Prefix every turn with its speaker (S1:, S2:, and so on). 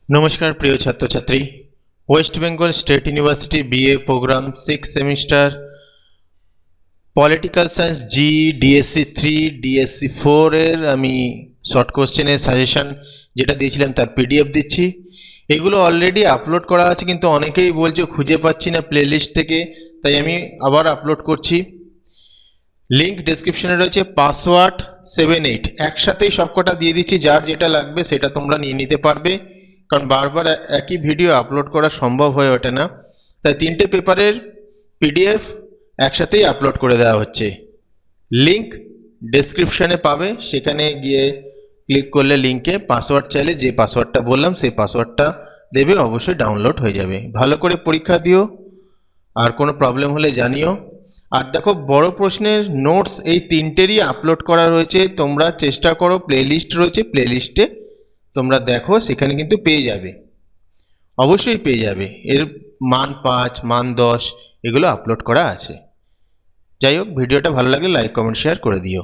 S1: নমস্কার প্রিয় ছাত্রছাত্রী, West Bengal State University BA programme 6 semester political science G DSC 3 DSC 4 এর আমি শর্ট কোশ্চেনের সাজেশন যেটা দিয়েছিলাম তার পিডিএফ দিচ্ছি। এগুলো অলরেডি আপলোড করা আছে, কিন্তু অনেকেই বলছে খুঁজে পাচ্ছি না প্লেলিস্ট থেকে, তাই আমি আবার আপলোড করছি। লিঙ্ক ডেসক্রিপশনে রয়েছে। পাসওয়ার্ড 78 একসাথেই সবকটা দিয়ে দিচ্ছি, যার যেটা লাগবে সেটা তোমরা নিয়ে নিতে পারবে, কারণ বারবার একই ভিডিও আপলোড করা সম্ভব হয়ে ওঠে না। তাই 3টে পেপারের পিডিএফ একসাথেই আপলোড করে দেওয়া হচ্ছে। লিঙ্ক ডেসক্রিপশনে পাবে, সেখানে গিয়ে ক্লিক করলে লিঙ্কে পাসওয়ার্ড চাইলে যে পাসওয়ার্ডটা বললাম সেই পাসওয়ার্ডটা দেবে, অবশ্যই ডাউনলোড হয়ে যাবে। ভালো করে পরীক্ষা দিও, আর কোনো প্রবলেম হলে জানিও। আর দেখো, বড় প্রশ্নের নোটস এই 3টেরই আপলোড করা রয়েছে, তোমরা চেষ্টা করো, প্লেলিস্ট রয়েছে, প্লেলিস্টে তোমরা দেখো, সেখানে কিন্তু পেয়ে যাবে, অবশ্যই পেয়ে যাবে। এর মান 5, মান 10 এগুলো আপলোড করা আছে। যাই হোক, ভিডিওটা ভালো লাগলে লাইক কমেন্ট শেয়ার করে দিও।